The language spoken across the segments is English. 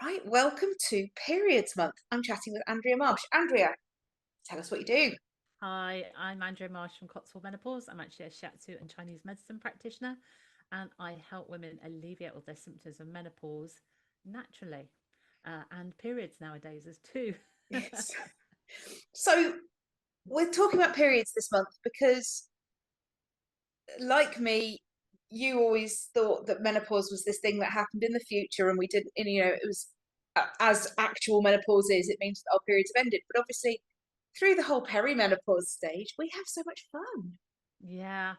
Right, welcome to Periods Month. I'm chatting with Andrea Marsh. Andrea, tell us what you do. Hi, I'm Andrea Marsh from Cotswold Menopause. I'm actually a shiatsu and Chinese medicine practitioner, and I help women alleviate all their symptoms of menopause naturally, and periods nowadays as too. Yes. So, we're talking about periods this month because, like me, you always thought that menopause was this thing that happened in the future, and we didn't, and, it was as actual menopause is, it means that our periods have ended. But obviously, through the whole perimenopause stage, we have so much fun. Yeah,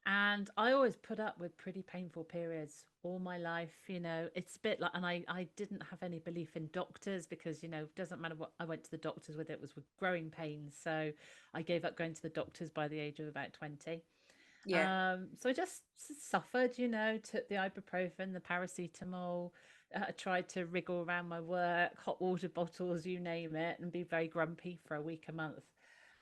and I always put up with pretty painful periods all my life. It's a bit like, and I didn't have any belief in doctors because, it doesn't matter what I went to the doctors with, it was with growing pains. So I gave up going to the doctors by the age of about 20. Yeah. So I just suffered, took the ibuprofen, the paracetamol, tried to wriggle around my work, hot water bottles, you name it, and be very grumpy for a week, a month.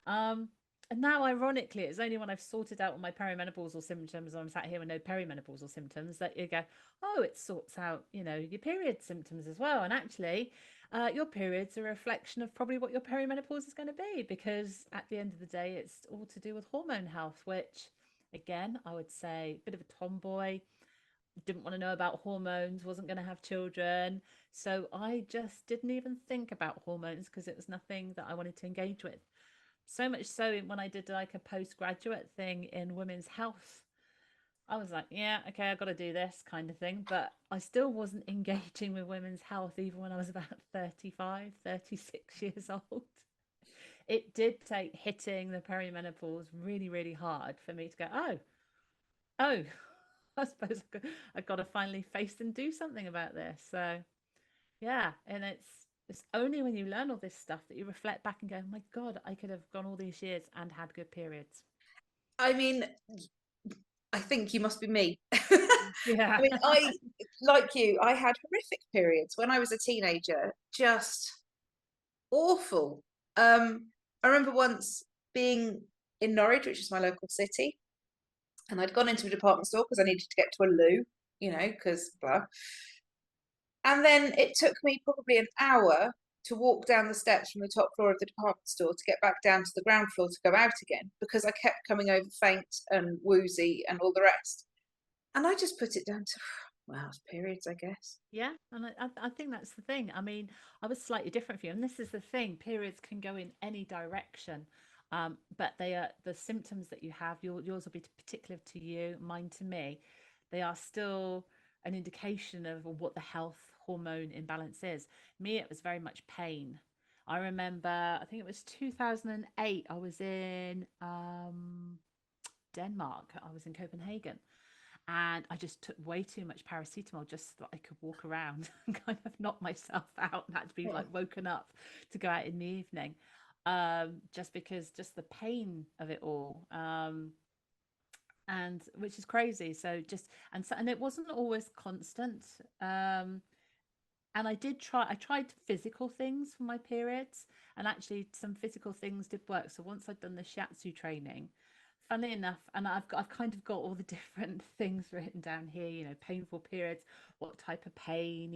Um, and now, ironically, it's only when I've sorted out all my perimenopausal symptoms, and I'm sat here with no perimenopausal symptoms, that you go, oh, it sorts out, your period symptoms as well. And actually, your period's a reflection of probably what your perimenopause is going to be, because at the end of the day, it's all to do with hormone health, which, again, I would say, a bit of a tomboy, didn't want to know about hormones, wasn't going to have children. So I just didn't even think about hormones because it was nothing that I wanted to engage with. So much so when I did like a postgraduate thing in women's health, I was like, yeah, okay, I've got to do this kind of thing. But I still wasn't engaging with women's health even when I was about 35, 36 years old. It did take hitting the perimenopause really, really hard for me to go, oh, I suppose I've got to finally face and do something about this. So yeah, and it's only when you learn all this stuff that you reflect back and go, oh my God, I could have gone all these years and had good periods. I mean, I think you must be me. I Yeah. mean, like you, I had horrific periods when I was a teenager, just awful. I remember once being in Norwich, which is my local city, and I'd gone into a department store because I needed to get to a loo, because blah. And then it took me probably an hour to walk down the steps from the top floor of the department store to get back down to the ground floor to go out again because I kept coming over faint and woozy and all the rest. And I just put it down to, well, it's periods, I guess. Yeah, and I think that's the thing. I mean, I was slightly different for you, and this is the thing. Periods can go in any direction, but they are the symptoms that you have. Yours will be particular to you, mine to me. They are still an indication of what the health hormone imbalance is. Me, it was very much pain. I remember, I think it was 2008. I was in Denmark. I was in Copenhagen, and I just took way too much paracetamol just so that I could walk around and kind of knock myself out and had to be Oh, like woken up to go out in the evening. Just because just the pain of it all. And which is crazy. And it wasn't always constant. Um, and I tried physical things for my periods, and actually some physical things did work. So once I'd done the shiatsu training, funnily enough, and I've kind of got all the different things written down here, painful periods, what type of pain,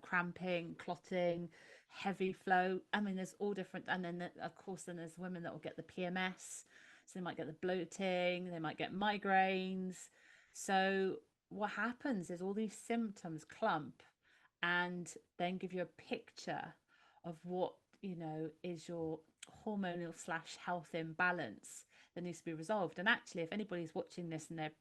cramping, clotting, heavy flow. I mean, there's all different. And then, of course, then there's women that will get the PMS. So they might get the bloating, they might get migraines. So what happens is all these symptoms clump and then give you a picture of what, is your hormonal slash health imbalance that needs to be resolved. And actually, if anybody's watching this and they're,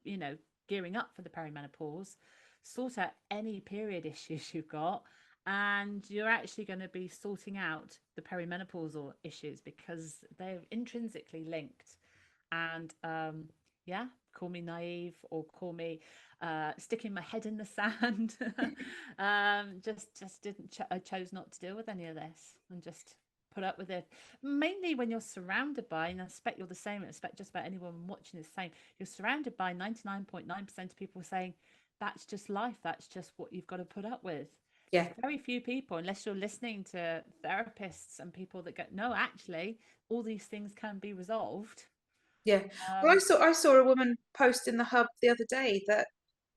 you know, gearing up for the perimenopause, sort out any period issues you've got. And you're actually going to be sorting out the perimenopausal issues because they're intrinsically linked. And yeah, call me naive or call me sticking my head in the sand. Just didn't. I chose not to deal with any of this and just put up with it. Mainly when you're surrounded by, and I expect you're the same. I expect just about anyone watching is the same. You're surrounded by 99.9% of people saying that's just life. That's just what you've got to put up with. yeah, There's very few people, unless you're listening to therapists and people that go, no, actually, all these things can be resolved. yeah. Well, I Um, saw a woman post in the hub the other day that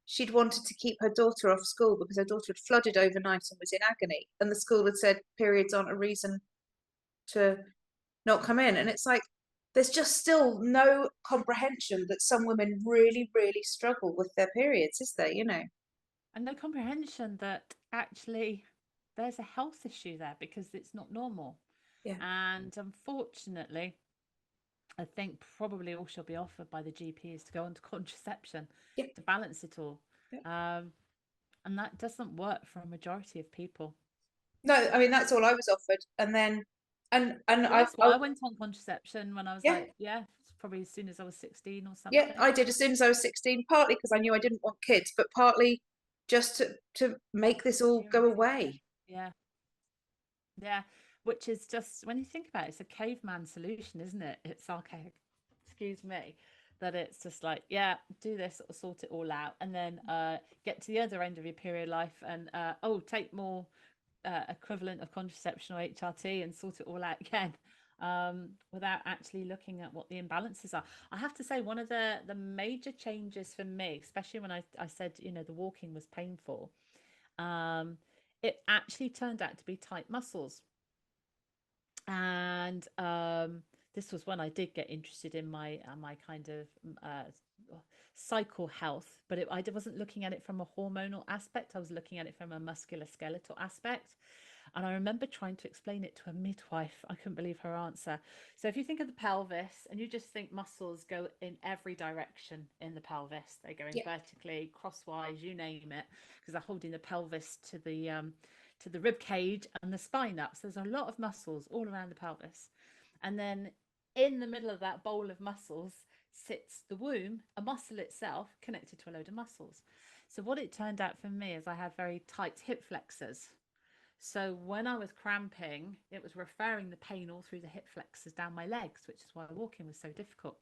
she'd wanted to keep her daughter off school because her daughter had flooded overnight and was in agony, and the school had said periods aren't a reason to not come in. And it's like there's just still no comprehension that some women really, really struggle with their periods, is there? And no comprehension that actually there's a health issue there because it's not normal. Yeah. And unfortunately, I think probably all she'll be offered by the GP is to go on to contraception Yeah. to balance it all. Yeah. And that doesn't work for a majority of people. No, I mean that's all I was offered, and then and Well, that's why I went on contraception when I was yeah, like, yeah, probably as soon as I was 16 or yeah, something. I did as soon as I was 16, partly because I knew I didn't want kids, but partly just to make this all go Experience it. away. Yeah. Yeah. Which is just, when you think about it, it's a caveman solution, isn't it? It's archaic, excuse me, that it's just like, yeah, do this, or sort it all out, and then get to the other end of your period life and, oh, take more equivalent of contraception or HRT and sort it all out again, without actually looking at what the imbalances are. I have to say, one of the major changes for me, especially when I said, the walking was painful, um, it actually turned out to be tight muscles. And this was when I did get interested in my kind of cycle health, but I wasn't looking at it from a hormonal aspect. I was looking at it from a musculoskeletal aspect. And I remember trying to explain it to a midwife. I couldn't believe her answer. So if you think of the pelvis and you just think muscles go in every direction in the pelvis, they go in Yeah, vertically, crosswise, you name it, because they're holding the pelvis to the rib cage and the spine up. So there's a lot of muscles all around the pelvis. And then in the middle of that bowl of muscles sits the womb, a muscle itself connected to a load of muscles. So what it turned out for me is I had very tight hip flexors. So when I was cramping, it was referring the pain all through the hip flexors down my legs, which is why walking was so difficult.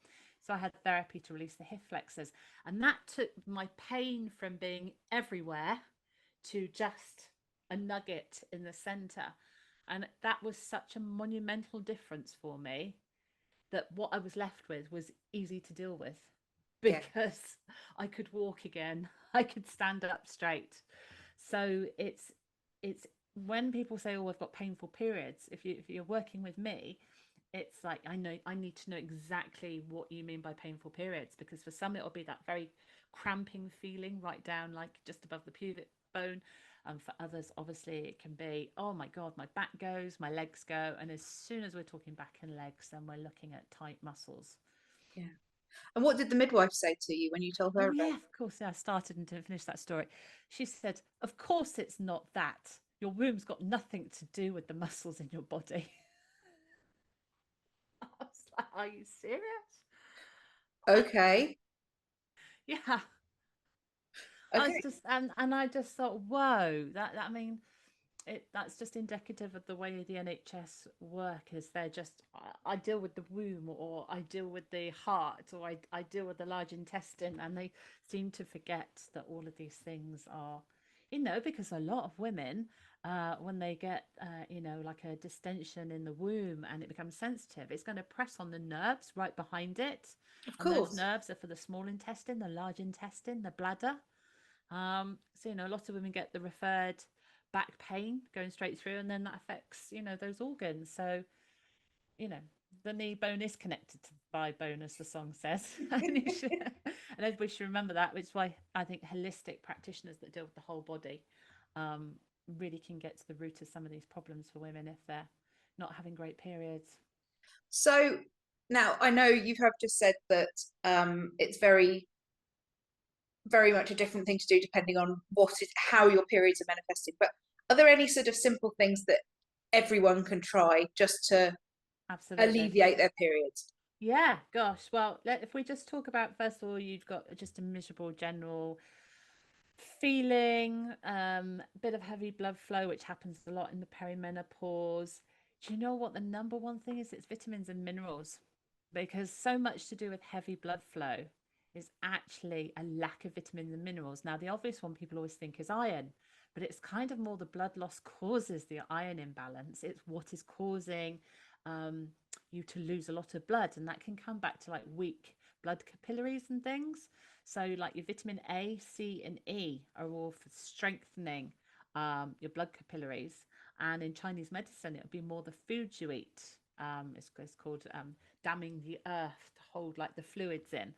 So I had therapy to release the hip flexors. And that took my pain from being everywhere to just a nugget in the center. And that was such a monumental difference for me that what I was left with was easy to deal with yeah, because I could walk again. I could stand up straight. So it's when people say, "Oh, I've got painful periods," if you're working with me, it's like I need to know exactly what you mean by painful periods, because for some it'll be that very cramping feeling right down like just above the pubic bone. And for others, obviously, it can be, oh my God, my back goes, my legs go. And as soon as we're talking back and legs, then we're looking at tight muscles. yeah. And what did the midwife say to you when you told her Oh, about yeah, of course. Yeah, I started and didn't finish that story. She said, of course, it's not that. Your womb's got nothing to do with the muscles in your body. I was like, are you serious? it? Okay, Yeah. I was okay, just, and I just thought, whoa, I mean, that's just indicative of the way the NHS work. Is they're just, I deal with the womb, or I deal with the heart, or I deal with the large intestine, and they seem to forget that all of these things are, because a lot of women, when they get like a distension in the womb and it becomes sensitive, it's going to press on the nerves right behind it, of and those course. nerves are for the small intestine, the large intestine, the bladder. So a lot of women get the referred back pain going straight through, and then that affects those organs. So you know the knee bone is connected to the thigh bone, as the song says. And everybody should remember that, which is why I think holistic practitioners that deal with the whole body um, really can get to the root of some of these problems for women if they're not having great periods. So now I know you have just said that it's very, very much a different thing to do depending on how your periods are manifesting. But are there any sort of simple things that everyone can try just to Absolutely. alleviate their periods? Yeah, gosh. Well, if we just talk about, first of all, you've got just a miserable general feeling, bit of heavy blood flow, which happens a lot in the perimenopause. Do you know what the number one thing is? It's vitamins and minerals, because so much to do with heavy blood flow is actually a lack of vitamins and minerals. Now, the obvious one people always think is iron, but it's kind of more the blood loss causes the iron imbalance. It's what is causing you to lose a lot of blood, and that can come back to like weak blood capillaries and things. So like your vitamin A, C, and E are all for strengthening your blood capillaries. And in Chinese medicine, it would be more the foods you eat. It's called damming the earth to hold like the fluids in.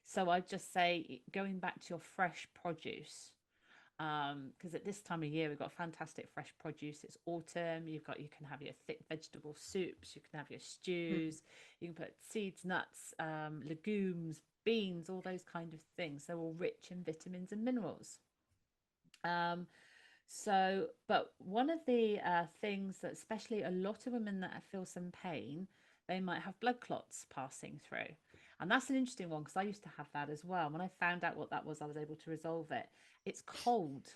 So I'd just say going back to your fresh produce, because at this time of year we've got fantastic fresh produce. It's autumn. You can have your thick vegetable soups, you can have your stews, you can put seeds, nuts, legumes, beans, all those kind of things. They're all rich in vitamins and minerals. But one of the things that especially a lot of women that feel some pain, they might have blood clots passing through. And that's an interesting one because I used to have that as well. When I found out what that was, I was able to resolve it. It's cold.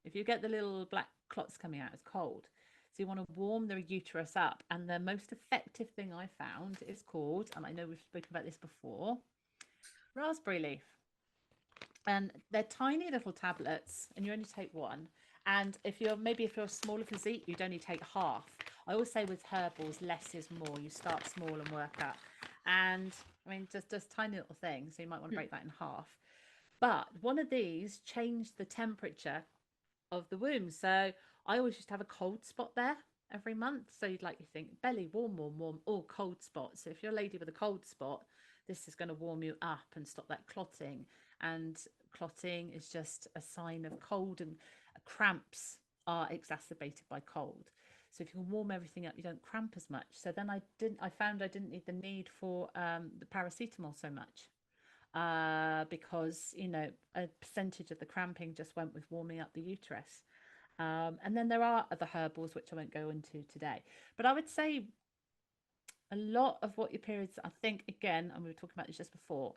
If you get the little black clots coming out, it's cold. So you want to warm the uterus up. And the most effective thing I found is called, and I know we've spoken about this before, raspberry leaf. And they're tiny little tablets, and you only take one. And if you're a smaller physique, you'd only take half. I always say with herbals, less is more. You start small and work up. And I mean, just tiny little things. So you might want to break that in half. But one of these changed the temperature of the womb. So I always used to have a cold spot there every month. So you think belly, warm, warm, warm, all cold spots. So if you're a lady with a cold spot, this is going to warm you up and stop that clotting. And clotting is just a sign of cold, and cramps are exacerbated by cold. So if you can warm everything up, you don't cramp as much. So then I found I didn't need the need for the paracetamol so much, because a percentage of the cramping just went with warming up the uterus. And then there are other herbals which I won't go into today, but I would say a lot of what your periods, I think, again, and we were talking about this just before,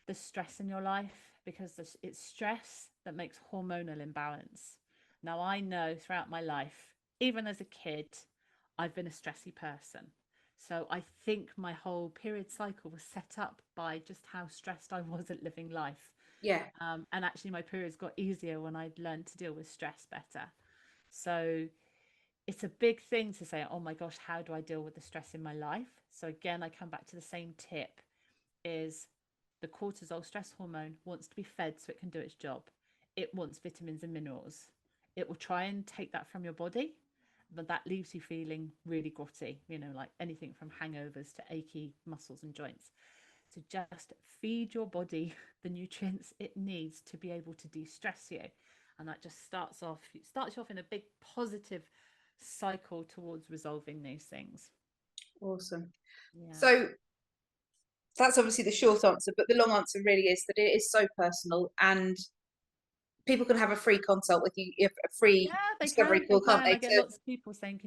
the stress in your life, because it's stress that makes hormonal imbalance. Now, I know throughout my life, even as a kid, I've been a stressy person. So I think my whole period cycle was set up by just how stressed I was at living life. Yeah. And actually my periods got easier when I'd learned to deal with stress better. So it's a big thing to say, oh my gosh, how do I deal with the stress in my life? So again, I come back to the same tip, is the cortisol stress hormone wants to be fed so it can do its job. It wants vitamins and minerals. It will try and take that from your body, but that leaves you feeling really grotty, like anything from hangovers to achy muscles and joints. So just feed your body the nutrients it needs to be able to de-stress you. And that just starts you off in a big positive cycle towards resolving these things. Awesome. Yeah. So that's obviously the short answer, but the long answer really is that it is so personal, and people can have a free consult with you, a free discovery call, can't they? I get lots of people saying,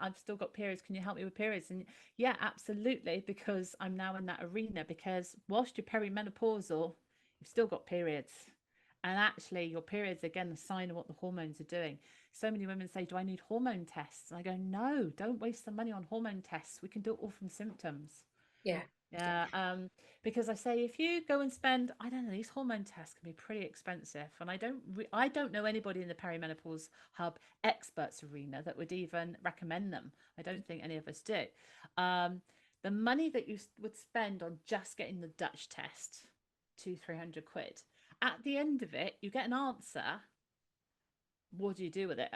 I've still got periods, can you help me with periods? And yeah, absolutely, because I'm now in that arena, because whilst you're perimenopausal, you've still got periods. And actually your periods, again, a sign of what the hormones are doing. So many women say, do I need hormone tests? And I go, no, don't waste the money on hormone tests. We can do it all from symptoms. Yeah. Because I say, if you go and spend, I don't know, these hormone tests can be pretty expensive, and I don't know anybody in the Perimenopause Hub experts arena that would even recommend them. I don't think any of us do. The money that you would spend on just getting the Dutch test, 200-300 quid, at the end of it, you get an answer. What do you do with it?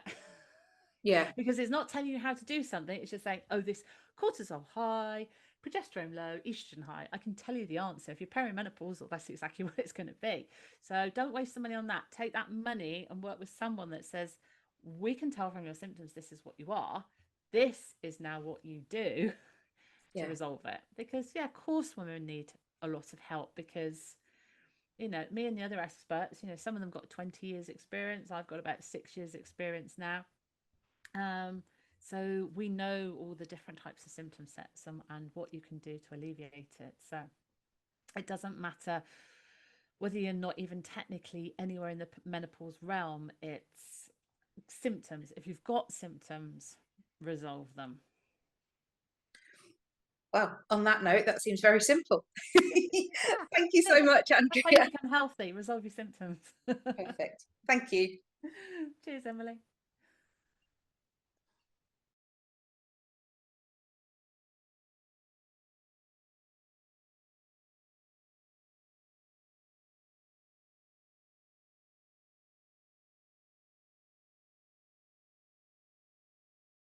Yeah. Because it's not telling you how to do something. It's just saying, oh, this cortisol high, progesterone low, estrogen high. I can tell you the answer. If you're perimenopausal, that's exactly what it's going to be. So don't waste the money on that. Take that money and work with someone that says, we can tell from your symptoms, this is what you are. This is now what you do to resolve it. Because, yeah, of course, women need a lot of help, because me and the other experts, some of them got 20 years experience. I've got about 6 years experience now. So we know all the different types of symptom sets and what you can do to alleviate it. So it doesn't matter whether you're not even technically anywhere in the menopause realm. It's symptoms. If you've got symptoms, resolve them. Well, on that note, that seems very simple. Thank you so much, Andrea. That's how you become healthy. Resolve your symptoms. Perfect. Thank you. Cheers, Emily.